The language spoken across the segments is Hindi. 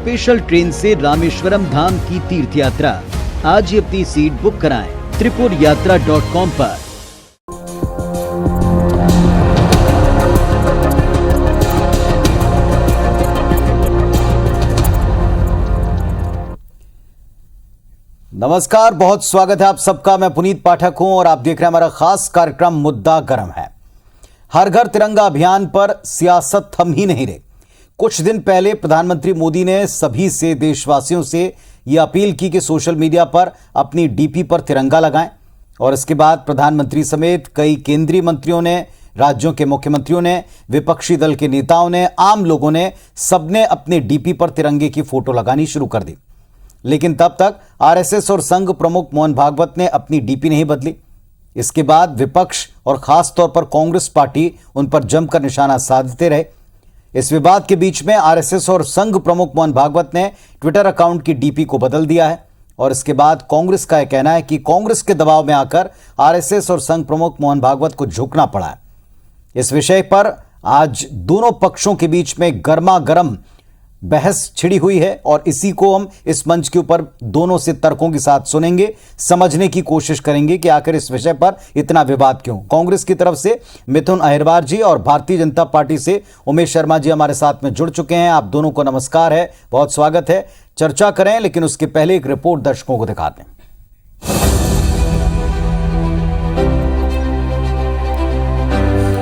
स्पेशल ट्रेन से रामेश्वरम धाम की तीर्थ यात्रा। आज ही अपनी सीट बुक कराएं tripurayatra.com पर। नमस्कार, बहुत स्वागत है आप सबका। मैं पुनीत पाठक हूं और आप देख रहे हैं हमारा खास कार्यक्रम मुद्दा गर्म है। हर घर तिरंगा अभियान पर सियासत थम ही नहीं रही। कुछ दिन पहले प्रधानमंत्री मोदी ने सभी से, देशवासियों से यह अपील की कि सोशल मीडिया पर अपनी डीपी पर तिरंगा लगाएं और इसके बाद प्रधानमंत्री समेत कई केंद्रीय मंत्रियों ने, राज्यों के मुख्यमंत्रियों ने, विपक्षी दल के नेताओं ने, आम लोगों ने, सबने अपने डीपी पर तिरंगे की फोटो लगानी शुरू कर दी। लेकिन तब तक आरएसएस और संघ प्रमुख मोहन भागवत ने अपनी डीपी नहीं बदली। इसके बाद विपक्ष और खास तौर पर कांग्रेस पार्टी उन पर जमकर निशाना साधते रहे। इस विवाद के बीच में आरएसएस और संघ प्रमुख मोहन भागवत ने ट्विटर अकाउंट की डीपी को बदल दिया है और इसके बाद कांग्रेस का यह कहना है कि कांग्रेस के दबाव में आकर आरएसएस और संघ प्रमुख मोहन भागवत को झुकना पड़ा है। इस विषय पर आज दोनों पक्षों के बीच में गर्मा गर्म बहस छिड़ी हुई है और इसी को हम इस मंच के ऊपर दोनों से तर्कों के साथ सुनेंगे, समझने की कोशिश करेंगे कि आखिर इस विषय पर इतना विवाद क्यों। कांग्रेस की तरफ से मिथुन अहिरवार जी और भारतीय जनता पार्टी से उमेश शर्मा जी हमारे साथ में जुड़ चुके हैं। आप दोनों को नमस्कार है, बहुत स्वागत है। चर्चा करें, लेकिन उसके पहले एक रिपोर्ट दर्शकों को दिखाते हैं।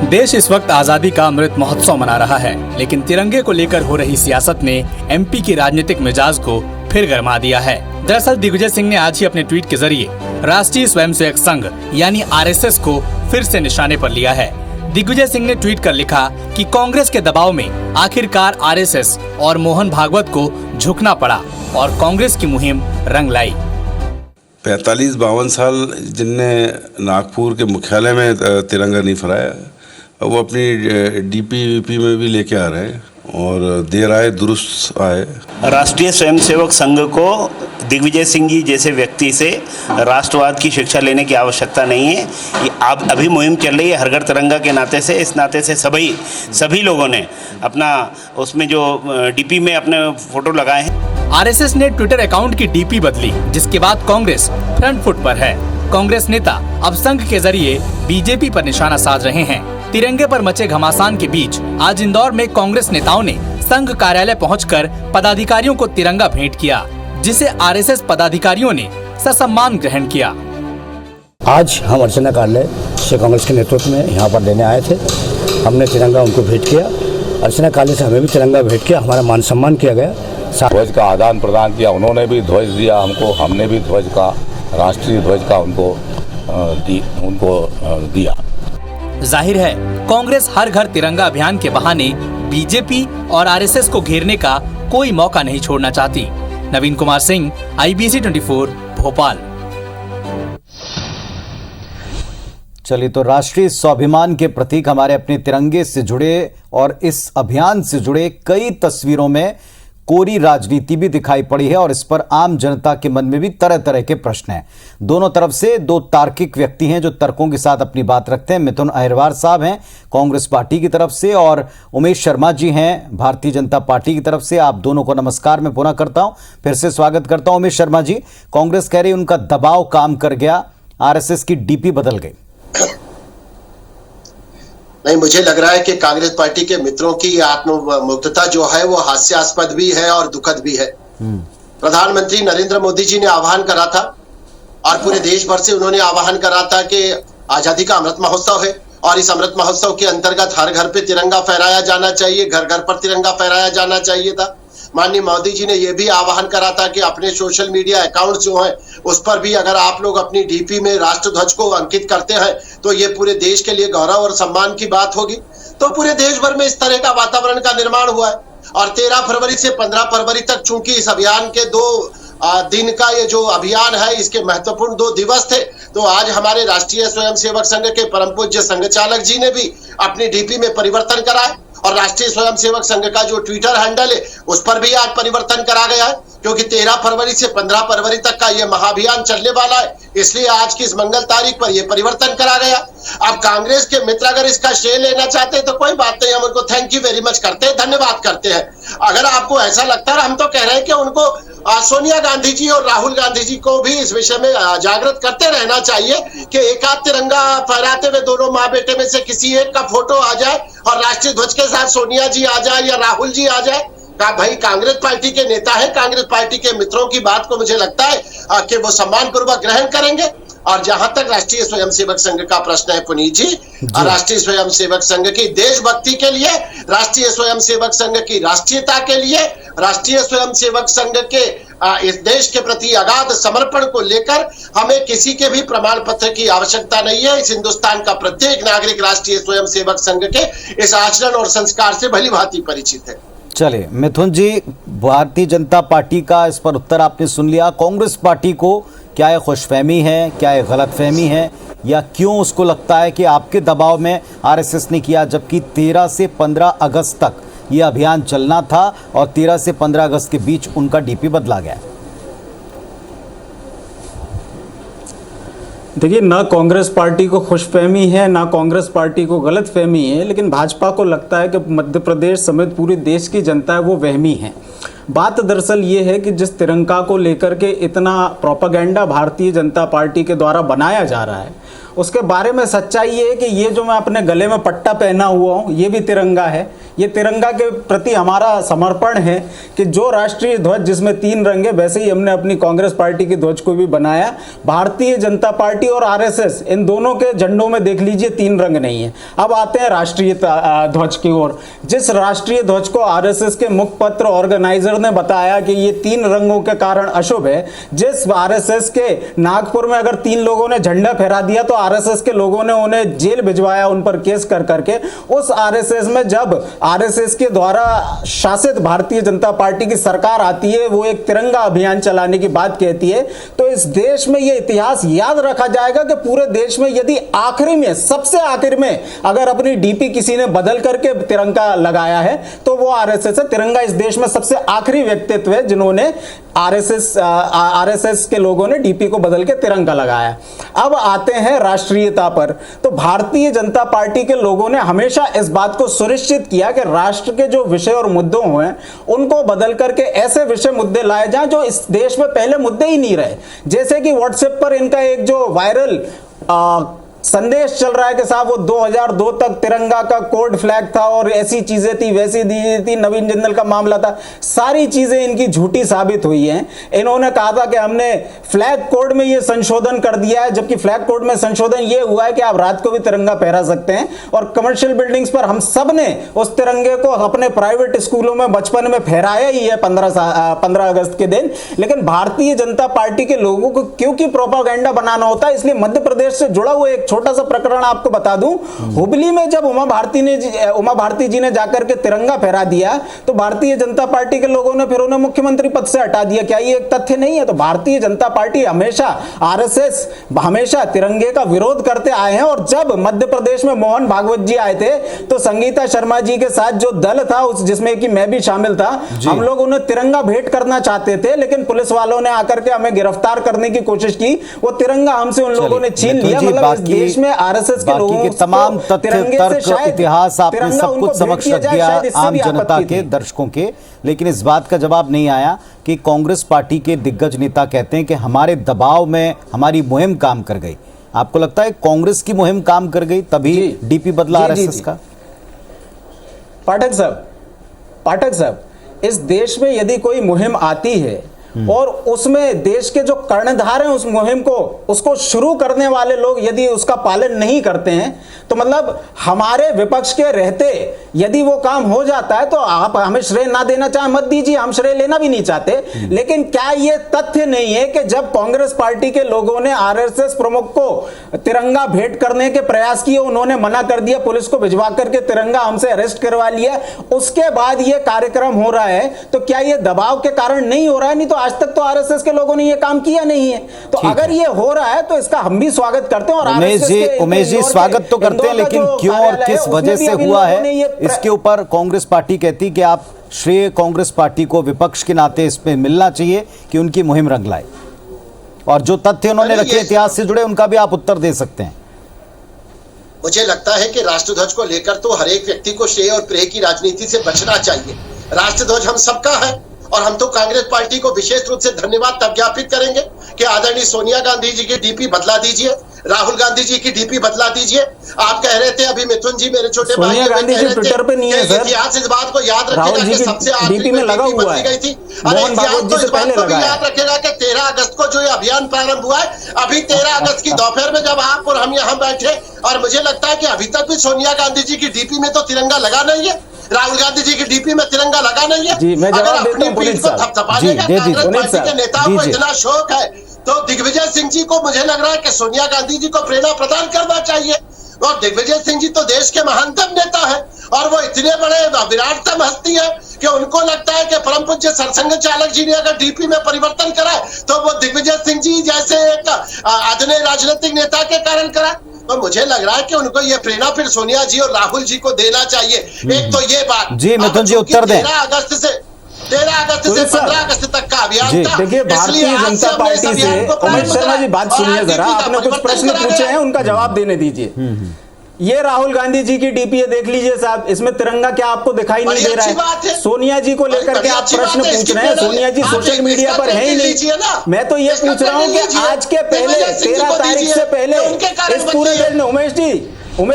देश इस वक्त आजादी का अमृत महोत्सव मना रहा है, लेकिन तिरंगे को लेकर हो रही सियासत ने एमपी की राजनीतिक मिजाज को फिर गरमा दिया है। दरअसल दिग्विजय सिंह ने आज ही अपने ट्वीट के जरिए राष्ट्रीय स्वयंसेवक संघ यानी आरएसएस को फिर से निशाने पर लिया है। दिग्विजय सिंह ने ट्वीट कर लिखा कि कांग्रेस के दबाव में आखिरकार आरएसएस और मोहन भागवत को झुकना पड़ा और कांग्रेस की मुहिम रंग लाई। 45-52 साल जिनने नागपुर के मुख्यालय में तिरंगा नहीं फहराया, वो अपनी डीपी में भी लेके आ रहे हैं और देर आए दुरुस्त आए। राष्ट्रीय स्वयंसेवक संघ को दिग्विजय सिंह जी जैसे व्यक्ति से राष्ट्रवाद की शिक्षा लेने की आवश्यकता नहीं है। ये आप अभी मुहिम चल रही है हर घर तिरंगा के नाते से। इस नाते से सभी लोगों ने अपना उसमें जो डीपी में अपने फोटो लगाए हैं। आरएसएस ने ट्विटर अकाउंट की डीपी बदली, जिसके बाद कांग्रेस फ्रंट फुट पर है। कांग्रेस नेता अब संघ के जरिए बीजेपी पर निशाना साध रहे हैं। तिरंगे पर मचे घमासान के बीच आज इंदौर में कांग्रेस नेताओं ने संघ कार्यालय पहुंचकर पदाधिकारियों को तिरंगा भेंट किया, जिसे आरएसएस पदाधिकारियों ने ससम्मान ग्रहण किया। आज हम अर्चना कार्यालय से कांग्रेस के नेतृत्व में यहाँ पर लेने आए थे। हमने तिरंगा उनको भेंट किया। अर्चना कार्यालय से हमें भी तिरंगा भेंट किया, हमारा मान सम्मान किया गया। ध्वज का आदान प्रदान किया, उन्होंने भी ध्वज दिया हमको, हमने भी ध्वज का, राष्ट्रीय ध्वज का उनको दिया। जाहिर है कांग्रेस हर घर तिरंगा अभियान के बहाने बीजेपी और आरएसएस को घेरने का कोई मौका नहीं छोड़ना चाहती। नवीन कुमार सिंह, IBC 24, भोपाल। चलिए, तो राष्ट्रीय स्वाभिमान के प्रतीक हमारे अपने तिरंगे से जुड़े और इस अभियान से जुड़े कई तस्वीरों में कोरी राजनीति भी दिखाई पड़ी है और इस पर आम जनता के मन में भी तरह तरह के प्रश्न हैं। दोनों तरफ से दो तार्किक व्यक्ति हैं जो तर्कों के साथ अपनी बात रखते हैं। मिथुन अहिरवार साहब हैं कांग्रेस पार्टी की तरफ से और उमेश शर्मा जी हैं भारतीय जनता पार्टी की तरफ से। आप दोनों को नमस्कार मैं पुनः करता हूं, फिर से स्वागत करता हूं। उमेश शर्मा जी, कांग्रेस कह रही उनका दबाव काम कर गया, आरएसएस की डीपी बदल गई। नहीं, मुझे लग रहा है कि कांग्रेस पार्टी के मित्रों की आत्ममुग्धता जो है वो हास्यास्पद भी है और दुखद भी है। प्रधानमंत्री नरेंद्र मोदी जी ने आह्वान करा था और पूरे देश भर से उन्होंने आह्वान करा था कि आजादी का अमृत महोत्सव है और इस अमृत महोत्सव के अंतर्गत हर घर पे तिरंगा फहराया जाना चाहिए, घर घर पर तिरंगा फहराया जाना चाहिए था। माननीय मोदी जी ने यह भी आह्वान करा था कि अपने सोशल मीडिया अकाउंट जो है उस पर भी अगर आप लोग अपनी डीपी में राष्ट्र ध्वज को अंकित करते हैं तो ये पूरे देश के लिए गौरव और सम्मान की बात होगी। तो पूरे देश भर में इस तरह का वातावरण का निर्माण हुआ है और 13 फरवरी से 15 फरवरी तक चूंकि इस अभियान के 2 दिन का ये जो अभियान है इसके महत्वपूर्ण 2 दिवस थे, तो आज हमारे राष्ट्रीय स्वयंसेवक संघ के परम पूज्य संघ चालक जी ने भी अपनी डीपी में परिवर्तन करा है और राष्ट्रीय स्वयंसेवक संघ का जो ट्विटर हैंडल है उस पर भी आज परिवर्तन करा गया है, क्योंकि 13 फरवरी से 15 फरवरी तक का ये महाअभियान चलने वाला है, इसलिए आज की इस मंगल तारीख पर यह परिवर्तन करा गया। अब कांग्रेस के मित्र अगर इसका श्रेय लेना चाहते हैं तो कोई बात नहीं, हम उनको थैंक यू वेरी मच करते हैं, धन्यवाद करते हैं। अगर आपको ऐसा लगता है, हम तो कह रहे हैं कि उनको सोनिया गांधी जी और राहुल गांधी जी को भी इस विषय में जागृत करते रहना चाहिए कि एक आध तिरंगा फहराते हुए दोनों माँ बेटे में से किसी एक का फोटो आ जाए और राष्ट्रीय ध्वज के साथ सोनिया जी आ जाए या राहुल जी आ जाए। भाई कांग्रेस पार्टी के नेता है, कांग्रेस पार्टी के मित्रों की बात को मुझे लगता है कि वो सम्मान पूर्वक ग्रहण करेंगे। और जहां तक राष्ट्रीय स्वयंसेवक संघ का प्रश्न है पुनीत जी, राष्ट्रीय स्वयंसेवक संघ की देशभक्ति के लिए, राष्ट्रीय स्वयंसेवक संघ की राष्ट्रीयता के लिए, राष्ट्रीय स्वयंसेवक संघ के इस देश के प्रति अगाध समर्पण को लेकर हमें किसी के भी प्रमाण पत्र की आवश्यकता नहीं है। इस हिंदुस्तान का प्रत्येक नागरिक राष्ट्रीय स्वयंसेवक संघ के इस आचरण और संस्कार से भली भांति परिचित है। चलिए मिथुन जी, भारतीय जनता पार्टी का इस पर उत्तर आपने सुन लिया। कांग्रेस पार्टी को क्या ये खुशफहमी है, क्या ये गलतफहमी है, या क्यों उसको लगता है कि आपके दबाव में आरएसएस ने किया, जबकि 13 से 15 अगस्त तक ये अभियान चलना था और 13 से 15 अगस्त के बीच उनका डीपी बदला गया? देखिए, ना कांग्रेस पार्टी को खुशफहमी है, ना कांग्रेस पार्टी को गलतफहमी है, लेकिन भाजपा को लगता है कि मध्य प्रदेश समेत पूरे देश की जनता है वो वहमी है। बात दरअसल ये है कि जिस तिरंगा को लेकर के इतना प्रोपेगेंडा भारतीय जनता पार्टी के द्वारा बनाया जा रहा है, उसके बारे में सच्चाई ये है कि ये जो मैं अपने गले में पट्टा पहना हुआ हूँ, ये भी तिरंगा है। ये तिरंगा के प्रति हमारा समर्पण है कि जो राष्ट्रीय ध्वज जिसमें 3 रंग है, वैसे ही हमने अपनी कांग्रेस पार्टी की ध्वज को भी बनाया। भारतीय जनता पार्टी और आरएसएस, इन दोनों के झंडों में देख लीजिए 3 रंग नहीं है। अब आते हैं राष्ट्रीय ध्वज की ओर। जिस राष्ट्रीय ध्वज को आरएसएस के मुखपत्र ऑर्गेनाइजर ने बताया कि ये 3 रंगों के कारण अशुभ है, जिस आरएसएस के नागपुर में अगर 3 लोगों ने झंडा फहरा दिया तो आरएसएस के लोगों ने उन्हें जेल भिजवाया, उन पर केस कर करके। उस आरएसएस में जब आरएसएस के द्वारा शासित भारतीय जनता पार्टी की सरकार आती है, वो एक तिरंगा अभियान चलाने की बात कहती है, तो इस देश में ये इतिहास याद रखा जाएगा कि पूरे देश में यदि आखिरी में, सबसे आखिर में अगर अपनी डीपी किसी ने बदल करके तिरंगा लगाया है तो वो आरएसएस है। तिरंगा इस देश में सबसे आखिरी व्यक्तित्व है जिन्होंने आरएसएस के लोगों ने डीपी को बदल के तिरंगा लगाया। अब आते हैं राष्ट्रीयता पर। तो भारतीय जनता पार्टी के लोगों ने हमेशा इस बात को सुनिश्चित किया कि राष्ट्र के जो विषय और मुद्दों हैं उनको बदल करके ऐसे विषय मुद्दे लाए जाएं जो इस देश में पहले मुद्दे ही नहीं रहे। जैसे कि व्हाट्सएप पर इनका एक जो वायरल संदेश चल रहा है कि साहब वो 2002 तक तिरंगा का कोड फ्लैग था और ऐसी चीजें थी, वैसी थी, नवीन जिंदल का मामला था, सारी चीजें इनकी झूठी साबित हुई हैं। इन्होंने कहा था कि हमने फ्लैग कोड में ये संशोधन कर दिया है, जबकि फ्लैग कोड में संशोधन ये हुआ है कि आप रात को भी तिरंगा फहरा सकते हैं। और कमर्शियल बिल्डिंग्स पर हम सब ने उस तिरंगे को अपने प्राइवेट स्कूलों में बचपन में फहराया ही है 15 अगस्त के दिन। लेकिन भारतीय जनता पार्टी के लोगों को क्योंकि प्रोपेगेंडा बनाना होता है, इसलिए मध्य प्रदेश से जुड़ा हुआ एक छोटा सा प्रकरण आपको बता दूं। हुबली में जब उमा भारती जी ने जाकर के तिरंगा फहरा दिया तो भारतीय जनता पार्टी के लोगों ने फिर उन्हें मुख्यमंत्री पद से हटा दिया। क्या ये एक तथ्य नहीं है? तो भारतीय जनता पार्टी हमेशा, आरएसएस हमेशा तिरंगे का विरोध करते आए हैं। और जब मध्य प्रदेश में मोहन भागवत जी आए थे तो संगीता शर्मा जी के साथ जो दल था, उस जिसमें कि मैं भी शामिल था, हम लोग उन्हें तिरंगा भेंट करना चाहते थे, लेकिन पुलिस वालों ने आकर के हमें गिरफ्तार करने की कोशिश की। वो तिरंगा हमसे उन लोगों ने छीन लिया। मतलब इस देश में आरएसएस के लोगों के तमाम तथ्य, तर्क, इतिहास आपने सब कुछ समक्ष रख दिया आम जनता के, दर्शकों के। लेकिन इस बात का जवाब नहीं आया कि कांग्रेस पार्टी के दिग्गज नेता कहते हैं कि हमारे दबाव में हमारी मुहिम काम कर गई। आपको लगता है कांग्रेस की मुहिम काम कर गई तभी डीपी बदला आरएसएस का? पाठक साहब, इस देश में यदि कोई मुहिम आती है और उसमें देश के जो कर्णधार हैं उस मुहिम को, उसको शुरू करने वाले लोग यदि उसका पालन नहीं करते हैं, तो मतलब हमारे विपक्ष के रहते यदि वो काम हो जाता है तो आप हमें श्रेय ना देना चाहे मत दीजिए, हम श्रेय लेना भी नहीं चाहते। लेकिन क्या ये तथ्य नहीं है कि जब कांग्रेस पार्टी के लोगों ने आरएसएस प्रमुख को तिरंगा भेंट करने के प्रयास किए, उन्होंने मना कर दिया, पुलिस को भिजवा करके तिरंगा हमसे अरेस्ट करवा लिया, उसके बाद ये कार्यक्रम हो रहा है, तो क्या ये दबाव के कारण नहीं हो रहा है? नहीं तो आज तक तो आरएसएस के लोगों ने ये काम किया नहीं है। तो अगर ये हो रहा है तो इसका हम भी स्वागत करते हैं। और उमेश जी स्वागत तो करते हैं, लेकिन क्यों और किस वजह से हुआ है इसके ऊपर कांग्रेस पार्टी कहती कि आप श्रेय कांग्रेस पार्टी को विपक्ष के नाते इसमें मिलना चाहिए कि उनकी मुहिम रंग लाए? और जो तथ्य उन्होंने रखे इतिहास से जुड़े, उनका भी आप उत्तर दे सकते हैं। मुझे लगता है कि राष्ट्रध्वज को लेकर तो हर एक व्यक्ति को श्रेय और प्रेय की राजनीति से बचना चाहिए। राष्ट्रध्वज हम सबका है और हम तो कांग्रेस पार्टी को विशेष रूप से धन्यवाद तब ज्ञापित करेंगे कि आदरणीय सोनिया गांधी जी की डीपी बदला दीजिए, राहुल गांधी जी की डीपी बदला दीजिए। आप कह रहे थे अभी मिथुन जी मेरे छोटे भाई सोनिया गांधी जी ट्विटर पे नहीं है सर। इतिहास इस बात को याद रखेगा कि सबसे डीपी में लगा हुआ है, गई थी। मोहन भागवत जी से पहले लगा है। याद रखेगा कि 13 अगस्त को जो ये अभियान प्रारंभ हुआ है, अभी 13 अगस्त की दोपहर में जब आप और हम यहाँ बैठे, और मुझे लगता है कि अभी तक भी सोनिया गांधी जी की डीपी में तो तिरंगा लगा नहीं है, राहुल गांधी जी की डीपी में तिरंगा लगा नहीं है। जी, मैं जवाब अगर देता अपनी हूं पीठ को थपथपाने का कांग्रेस पार्टी के नेताओं को इतना शौक है तो दिग्विजय सिंह जी को मुझे लग रहा है कि सोनिया गांधी जी को प्रेरणा प्रदान करना चाहिए। और दिग्विजय सिंह जी तो देश के महानतम नेता है और वो इतने बड़े विराटतम हस्ती है कि उनको लगता है कि परम पूज्य सरसंघ चालक जी ने अगर डीपी में परिवर्तन करा तो वो दिग्विजय सिंह जी जैसे एक आधुनिक राजनीतिक नेता के कारण करा। तो मुझे लग रहा है कि उनको ये प्रेरणा फिर सोनिया जी और राहुल जी को देना चाहिए। एक तो ये बात जी, मिथुन जी उत्तर दें। 13 अगस्त से 15 अगस्त तक का अभियान था। देखिए, भारतीय जनता पार्टी से उमेश शर्मा जी बात सुनिए जरा, आपने कुछ प्रश्न पूछे हैं उनका जवाब देने दीजिए। ये राहुल गांधी जी की डीपी है, देख लीजिए साहब, इसमें तिरंगा क्या आपको दिखाई नहीं दे रहा है? सोनिया जी को लेकर के आप प्रश्न पूछ रहे हैं, सोनिया जी सोशल मीडिया पर है ही नहीं। मैं तो ये पूछ रहा हूँ कि आज के पहले 13 तारीख से पहले इस पूरे देश में, उमेश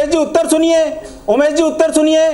जी उत्तर सुनिए, उमेश जी उत्तर सुनिए।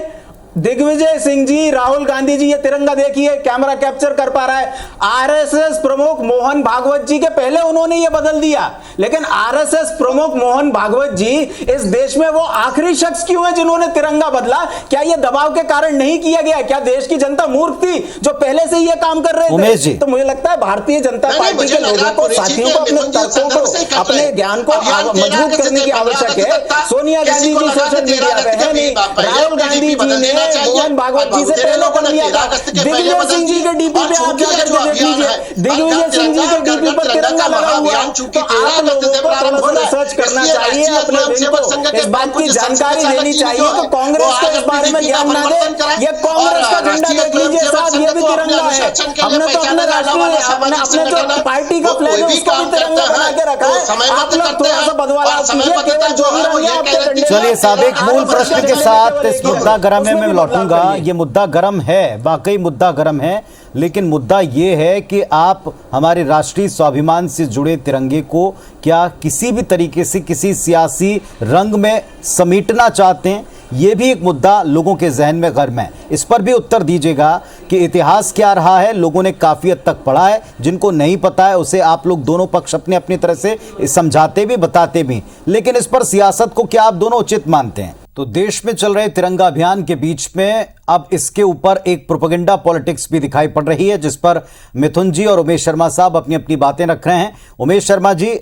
दिग्विजय सिंह जी, राहुल गांधी जी, ये तिरंगा देखिए, कैमरा कैप्चर कर पा रहा है। आरएसएस प्रमुख मोहन भागवत जी के पहले उन्होंने ये बदल दिया, लेकिन आरएसएस प्रमुख मोहन भागवत जी इस देश में वो आखिरी शख्स क्यों है जिन्होंने तिरंगा बदला? क्या ये दबाव के कारण नहीं किया गया? क्या देश की जनता मूर्ख थी जो पहले से ये काम कर रहे थे? तो मुझे लगता है भारतीय जनता पार्टी के लोगों को, साथियों को अपने तर्कों को, अपने ज्ञान को मजबूत करने की आवश्यक है। सोनिया गांधी जी सोशल मीडिया पे है नहीं, राहुल गांधी जी ने मोहन भागवत जी से पहले कर लिया था। दिग्विजय सिंह जी के डीपी पे आप जाकर के देख लीजिए, दिग्विजय सिंह जी के डीपी पर तिरंगा लगा हुआ है। तो आप लोगों को थोड़ा सा रिसर्च करना चाहिए, अपने दिन को इस बात की जानकारी लेनी चाहिए। तो कांग्रेस को इस बारे में ज्ञान ना दे, ये कांग्रेस का झंडा देख लीजिए साहब, ये भी तिरंगा है। हमने तो अपने राष्ट्रीय, अपने जो पार्टी का फ्लैग है उसको भी तिरंगा बना के रखा है। आप लोग थोड़ा सा बदलाव कीजिए, केवल जो भी रंग है आपके कंडे। चलिए साहब, एक मूल प्रश्न के साथ इस मुद्दा गर्म में लौटूंगा। ये मुद्दा गर्म है, वाकई मुद्दा गर्म है, लेकिन मुद्दा ये है कि आप हमारे राष्ट्रीय स्वाभिमान से जुड़े तिरंगे को क्या किसी भी तरीके से किसी सियासी रंग में समेटना चाहते हैं? ये भी एक मुद्दा लोगों के जहन में गर्म है। इस पर भी उत्तर दीजिएगा कि इतिहास क्या रहा है। लोगों ने काफ़ी हद तक पढ़ा है, जिनको नहीं पता है उसे आप लोग दोनों पक्ष अपने अपनी तरह से समझाते भी, बताते भी, लेकिन इस पर सियासत को क्या आप दोनों उचित मानते हैं? तो देश में चल रहे तिरंगा अभियान के बीच में अब इसके ऊपर एक प्रोपेगेंडा पॉलिटिक्स भी दिखाई पड़ रही है, जिस पर मिथुन जी और उमेश शर्मा साहब अपनी अपनी बातें रख रहे हैं। उमेश शर्मा जी,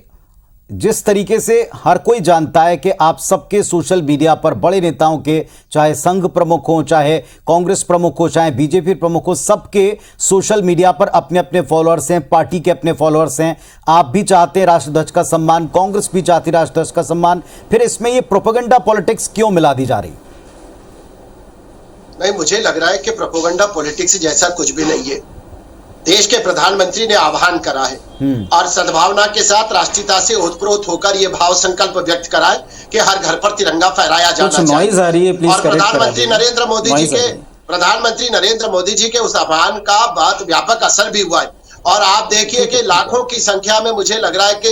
जिस तरीके से हर कोई जानता है कि आप सबके सोशल मीडिया पर बड़े नेताओं के, चाहे संघ प्रमुख हो, चाहे कांग्रेस प्रमुख हो, चाहे बीजेपी प्रमुख हो, सबके सोशल मीडिया पर अपने अपने फॉलोअर्स हैं, पार्टी के अपने फॉलोअर्स हैं। आप भी चाहते हैं राष्ट्रध्वज का सम्मान, कांग्रेस भी चाहती है राष्ट्रध्वज का सम्मान, फिर इसमें ये प्रोपेगेंडा पॉलिटिक्स क्यों मिला दी जा रही? नहीं, मुझे लग रहा है कि प्रोपेगेंडा पॉलिटिक्स जैसा कुछ भी नहीं है। देश के प्रधानमंत्री ने आह्वान करा है और सद्भावना के साथ राष्ट्रीयता से ओतप्रोत होकर यह भाव संकल्प व्यक्त करा है कि हर घर पर तिरंगा फहराया जाना चाहिए। और प्रधानमंत्री नरेंद्र मोदी जी के उस आह्वान का बहुत व्यापक असर भी हुआ है। और आप देखिए कि लाखों की संख्या में मुझे लग रहा है कि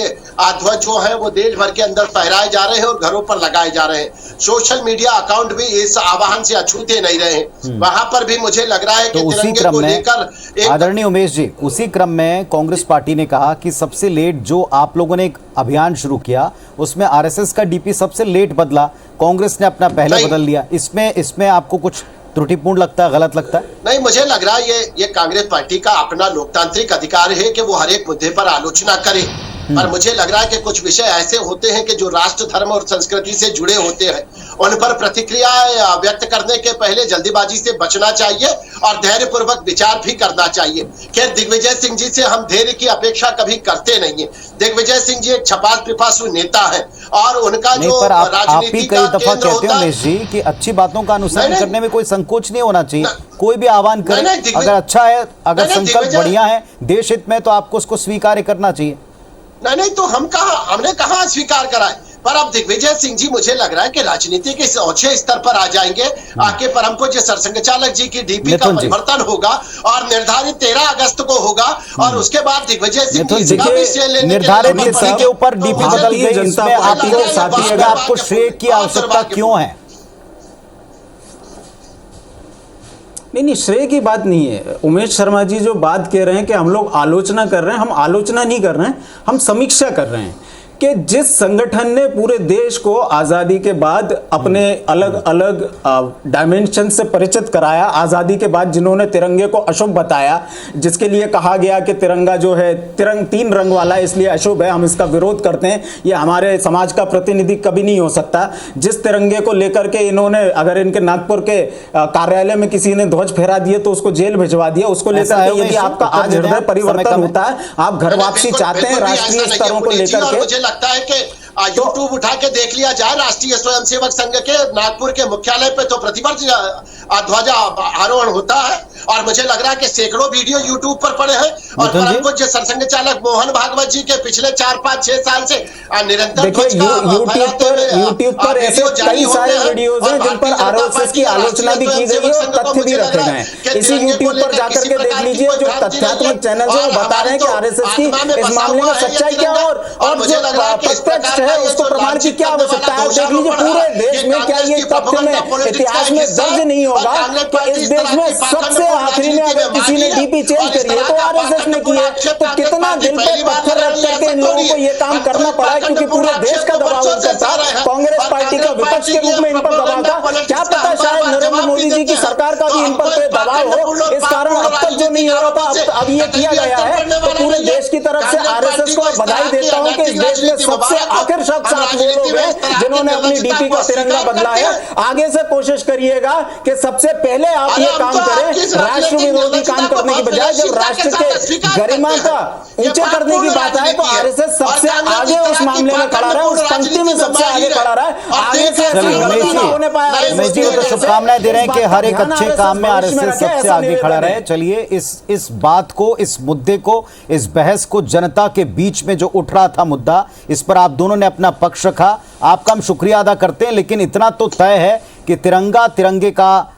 ध्वज जो है वो देश भर के अंदर फहराए जा रहे हैं और घरों पर लगाए जा रहे हैं। सोशल मीडिया अकाउंट भी इस आह्वान से अछूते नहीं रहे हैं। वहां पर भी मुझे लग रहा है कि तिरंगे को लेकर आदरणीय उमेश जी, उसी क्रम में कांग्रेस पार्टी ने कहा कि सबसे लेट जो आप लोगों ने एक अभियान शुरू किया उसमें आरएसएस का डीपी सबसे लेट बदला, कांग्रेस ने अपना पहले बदल लिया। इसमें आपको कुछ त्रुटिपूर्ण लगता है, गलत लगता है? नहीं, मुझे लग रहा है ये कांग्रेस पार्टी का अपना लोकतांत्रिक अधिकार है कि वो हर एक मुद्दे पर आलोचना करे। पर मुझे लग रहा है कि कुछ विषय ऐसे होते हैं कि जो राष्ट्र, धर्म और संस्कृति से जुड़े होते हैं, उन पर प्रतिक्रिया व्यक्त करने के पहले जल्दीबाजी से बचना चाहिए और धैर्य पूर्वक विचार भी करना चाहिए। खैर, दिग्विजय सिंह जी से हम धैर्य की अपेक्षा कभी करते नहीं है। दिग्विजय सिंह जी एक छपास पिपासु नेता है और उनका जो राजनीति का कई दफा कहते हैं उमेश जी कि अच्छी बातों का अनुसरण करने में कोई संकोच नहीं होना चाहिए। कोई भी आह्वान करे, अगर अच्छा है, अगर संकल्प बढ़िया है, देश हित में, तो आपको उसको स्वीकार करना चाहिए। नहीं तो हमने कहा स्वीकार करा है। पर अब दिग्विजय सिंह जी, मुझे लग रहा है कि राजनीति के ऊंचे स्तर पर आ जाएंगे। आके परम पूज्य सरसंघ चालक जी की डीपी का परिवर्तन होगा और निर्धारित 13 अगस्त को होगा, और उसके बाद दिग्विजय सिंह जी का भी श्रेय लेने निर्धारित तिथि के ऊपर डीपी बदल गई, इसमें आपको श्रेय की आवश्यकता क्यों है? नहीं, श्रेय की बात नहीं है। उमेश शर्मा जी जो बात कह रहे हैं कि हम लोग आलोचना कर रहे हैं, हम आलोचना नहीं कर रहे हैं, हम समीक्षा कर रहे हैं कि जिस संगठन ने पूरे देश को आज़ादी के बाद अपने अलग अलग डायमेंशन से परिचित कराया, आज़ादी के बाद जिन्होंने तिरंगे को अशुभ बताया, जिसके लिए कहा गया कि तिरंगा जो है 3 रंग वाला है इसलिए अशुभ है, हम इसका विरोध करते हैं, ये हमारे समाज का प्रतिनिधि कभी नहीं हो सकता। जिस तिरंगे को लेकर के इन्होंने, अगर इनके नागपुर के कार्यालय में किसी ने ध्वज फहरा दिए तो उसको जेल भिजवा दिया, उसको लेकर के यदि आपका आज हृदय परिवर्तन होता है, आप घर वापसी चाहते हैं राष्ट्रीय स्तरों को लेकर के, लगता है कि यूट्यूब उठा के देख लिया जाए राष्ट्रीय स्वयंसेवक संघ के नागपुर के मुख्यालय पे, तो प्रतिवर्ष ध्वजा आरोहण होता है। और मुझे लग रहा है कि सैकड़ों वीडियो यूट्यूब पर पड़े हैं, और परम पूज्य सरसंघ चालक मोहन भागवत जी के पिछले 4-5-6 साल से निरंतर यूट्यूब पर ऐसे कई सारे वीडियोज हैं जिन पर आरएसएस की आलोचना भी की गई है और तथ्य भी रखे गए हैं। इसी यूट्यूब पर जाकर के देख लीजिए, जो तथ्यात्मक चैनल है वो बता रहे हैं कि आरएसएस की इस मामले में सच्चाई क्या है, और जो प्रत्यक्ष है उसको प्रमाण की क्या आवश्यकता है। देख लीजिए पूरे देश में, क्या ये तथ्य में इतिहास में दर्ज नहीं होगा कि इस देश में सबसे आखिरी में अगर किसी ने डीपी चेंज करी है तो आरएसएस ने की है। तो कितना दिल पे पत्थर रख करके इन लोगों को ये काम करना पड़ा है, क्योंकि पूरे देश का दबाव उनका था, कांग्रेस पार्टी का विपक्ष के रूप में इन पर दबाव था। क्या पता शायद नरेंद्र मोदी जी की सरकार का भी इन पर दबाव हो, इस कारण अब तक जो नहीं हो रहा था अब ये किया गया है। तो पूरे देश की तरफ से आरएसएस को बधाई देता हूं कि इस देश में सबसे आखिर शख्स आप वो लोग हैं जिन्होंने अपनी डीपी का तिरंगा बदला है। आगे से कोशिश करिएगा कि सबसे पहले आप ये काम करें, राष्ट्र विरोधी काम करने की बजाय जब राष्ट्र के गरिमा का ऊंचे करने की बात आए तो आरएसएस सबसे आगे उस मामले में खड़ा रहा है, उस पंक्ति में सबसे आगे खड़ा रहा है। आगे से होने पाया। तो शुभकामनाएं दे रहे हैं कि हर एक अच्छे काम में आरएसएस सबसे आगे खड़ा रहे। चलिए इस बात को, इस मुद्दे को, इस बहस को, जनता के बीच में जो उठ रहा था मुद्दा, इस पर आप दोनों ने अपना पक्ष रखा, आपका हम शुक्रिया अदा करते हैं। लेकिन इतना तो तय है कि तिरंगा, तिरंगे का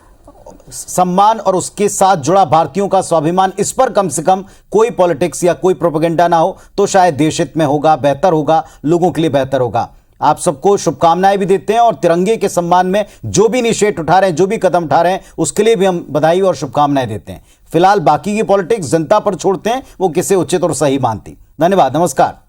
सम्मान और उसके साथ जुड़ा भारतीयों का स्वाभिमान, इस पर कम से कम कोई पॉलिटिक्स या कोई प्रोपेगेंडा ना हो तो शायद देश हित में होगा, बेहतर होगा, लोगों के लिए बेहतर होगा। आप सबको शुभकामनाएं भी देते हैं और तिरंगे के सम्मान में जो भी इनिशिएट उठा रहे हैं, जो भी कदम उठा रहे हैं, उसके लिए भी हम बधाई और शुभकामनाएं देते हैं। फिलहाल बाकी की पॉलिटिक्स जनता पर छोड़ते हैं, वो किसे उचित और सही मानती। धन्यवाद, नमस्कार।